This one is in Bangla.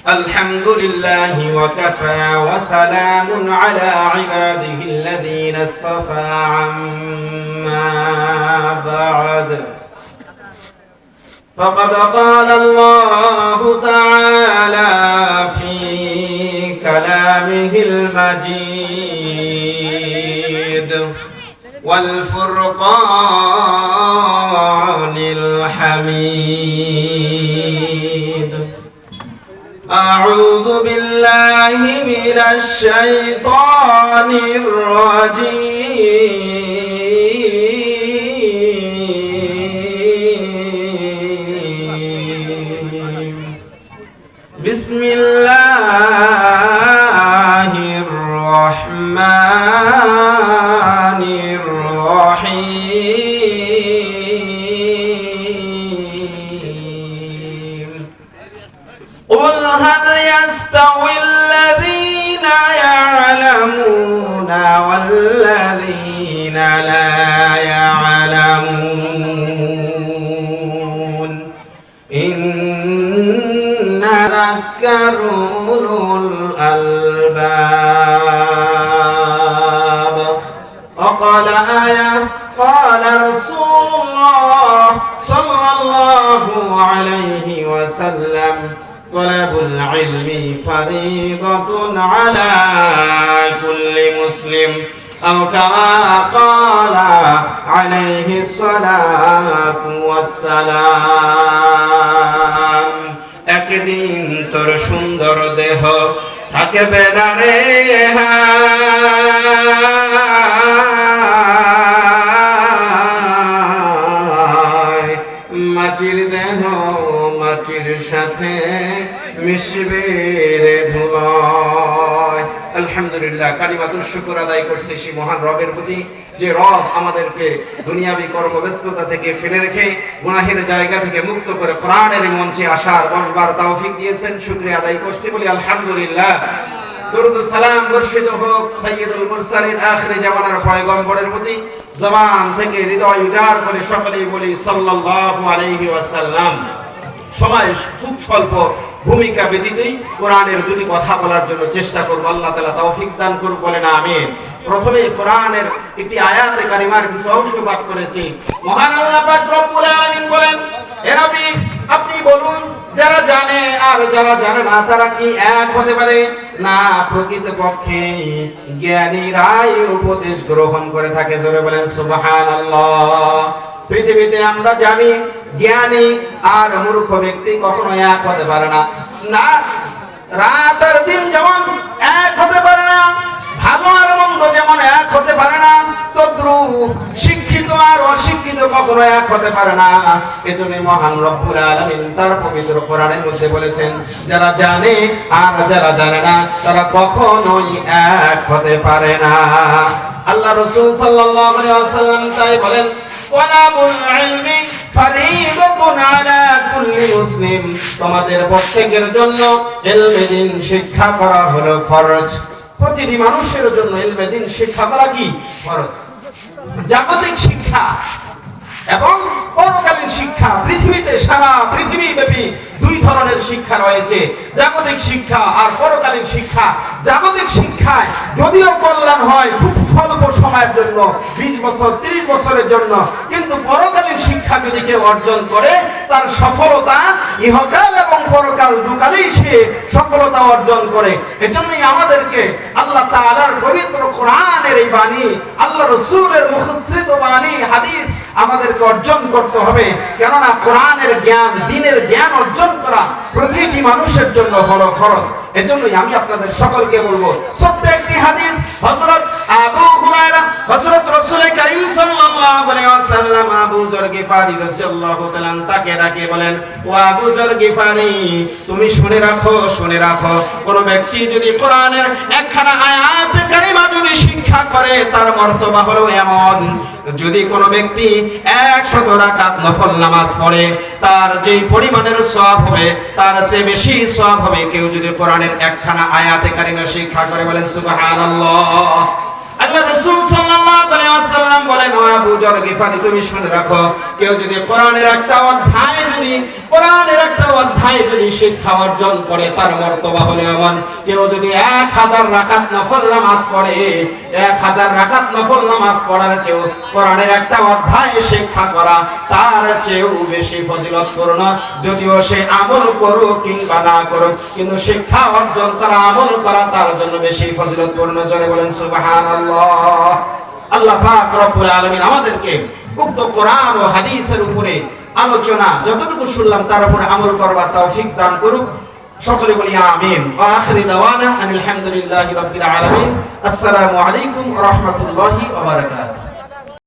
الحمد لله وكفى وسلام على عباده الذين اصطفى عما بعد فقد قال الله تعالى في كلامه المجيد والفرقان الحميد أعوذ بالله من الشيطان الرجيم بسم الله الرحمن الرحيم قل هل يستوي الذين يعلمون والذين لا يعلمون إنما يذكر أولو الألباب وقال آية قال رسول الله صلى الله عليه وسلم طلب العلم فريضة على كل مسلم أو كما قال عليه الصلاة والسلام একদিন তোর সুন্দর দেহ থাকবে না রে মাটির দেহ মাটির সাথে মিশবে রে ধুলায়। আলহামদুলিল্লাহ, কালিমাতুশ শুকর আদায় করছে সেই মহান রবের প্রতি, যে রব আমাদেরকে দুনিয়াবী কর্মব্যস্ততা থেকে ফেলে রেখে গুনাহের জায়গা থেকে মুক্ত করে কোরআনের মঞ্চে আসার বসবার তৌফিক দিয়েছেন। শুকরিয়া আদায় করছি বলি আলহামদুলিল্লাহ। দরুদ ও সালাম বর্ষিত হোক সাইয়্যিদুল মুরসালিন আখির জামানার পয়গম্বরের প্রতি, জবান থেকে হৃদয় উজাড় করে সকলেই বলি সাল্লাল্লাহু আলাইহি ওয়াসাল্লাম। সময় খুব স্বল্প, ভূমিকা ব্যতীতই কোরআনের দুটি কথা বলার জন্য চেষ্টা করব। আল্লাহ তাআলা তৌফিক দান করুন, বলেন আমিন। প্রথমে কোরআনের একটি আয়াতে কারিমার কিছু অংশ পাঠ করেছি। মহান আল্লাহ পাক রব্বুল আলামিন বলেন, হে নবী আপনি বলুন, যারা জানে আর যারা জানে না তারা কি এক হতে পারে? না, প্রকৃতপক্ষে জ্ঞানীরাই উপদেশ গ্রহণ করে থাকে। জোরে বলেন সুবহানাল্লাহ। পৃথিবীতে আমরা জানি জ্ঞানী আর মূর্খ ব্যক্তি কখনো এক হতে পারে না। না, রাত আর দিন যেমন এক হতে পারে না, ভালো আর মন্দ যেমন এক হতে পারে না, তদ্রূপ শিক্ষিত আর অশিক্ষিত কখনো এক হতে পারে না। এজন্য মহান রব্বুল আলামিন তার পবিত্র কোরআনের মধ্যে বলেছেন, যারা জানে আর যারা জানে না তারা কখনোই এক হতে পারে না। আল্লাহ রাসূল সাল্লাল্লাহু আলাইহি ওয়াসাল্লাম তাই বলেন, ওয়ালাবুল ইলমি ফরিদাতুন আলা কুল্লি মুসলিম, তোমাদের প্রত্যেকের জন্য ইলমে দ্বীন শিক্ষা করা হলো ফরজ। প্রতিটি মানুষের জন্য ইলমে দ্বীন শিক্ষা করা কি ফরজ। জাগতিক শিক্ষা এবং পরকালীন শিক্ষা, পৃথিবীতে সারা পৃথিবী ব্যাপী দুই ধরনের শিক্ষা রয়েছে, জাগতিক শিক্ষা আর পরকালীন শিক্ষা। জাগতিক শিক্ষায় যদিও কল্যাণ হয় খুব স্বল্প সময়ের জন্য, 20 বছর 30 বছরের জন্য, কিন্তু পরকালীন শিক্ষা যদি কেউ অর্জন করে তার সফলতা ইহকাল এবং পরকাল দুকালেই সে সফলতা অর্জন করে। এজন্যই আমাদেরকে আল্লাহ তাআলার পবিত্র কোরআনের এই বাণী, আল্লাহ রাসূলের মুখসৃত বাণী হাদিস আমাদেরকে অর্জন করতে হবে। কেননা কোরআনের জ্ঞান, দ্বীনের জ্ঞান অর্জন করা প্রতিটি মানুষের জন্য হলো ফরজ। এজন্যই আমি আপনাদের সকলকে বলবো, ছোট্ট একটি হাদিস হযরত আবু হুরায়রা, হযরত রাসূল কারীম সাল্লাল্লাহু আলাইহি ওয়াসাল্লাম আবু যর গিফারি রাদিয়াল্লাহু তাআলা তাকে ডাকে বলেন, ও আবু যর গিফারি, তুমি শুনে রাখো, শুনে রাখো, কোন ব্যক্তি যদি কোরআনের একখানা আয়াত কারিমা যদি শিক্ষা করে তার মর্তবা হলো এমন, যদি কোনো ব্যক্তি 100 রাকাত নফল নামাজ পড়ে তার যেই পরিমাণের সওয়াব হবে তার চেয়ে বেশি সওয়াব হবে কেউ যদি কোরআনের একখানা আয়াতে কারিমা শিক্ষা করে। বলেন সুবহানাল্লাহ। আল্লাহ রাসূল সাল্লাল্লাহু আলাইহি ওয়াসাল্লাম বলেন, ও আবু যর গিফারি, তুমি শুনে রাখো, কেউ যদি কোরআনের একটা অধ্যায় যদি শিক্ষা অর্জন করে, তার মর্তবা হলো এমন, কেউ যদি 1000 রাকাত নফল নামাজ পড়ে, 1000 রাকাত নফল নামাজ পড়ার চেয়েও কোরআনের একটা অধ্যায় শিক্ষা করা তার চেয়েও বেশি ফজিলতপূর্ণ। যদিও সে আমল করুক কিংবা না করুক, কিন্তু শিক্ষা অর্জন করা, আমল করা তার জন্য বেশি ফজিলতপূর্ণ। জোরে বলেন সুবহানাল্লাহ। আল্লাহ পাক রব্বুল আলামিন আমাদেরকে উক্ত কোরআন ও হাদিসের উপরে আলোচনা যতটুকু শুনলাম তার উপরে আমল করবার তৌফিক দান করুক। সকলে বলি আমিন। ওয়া আখিরি দাওয়ানা আলহামদুলিল্লাহি রাব্বিল আলামিন। আসসালামু আলাইকুম ওয়া রাহমাতুল্লাহি ওয়া বারাকাতুহু।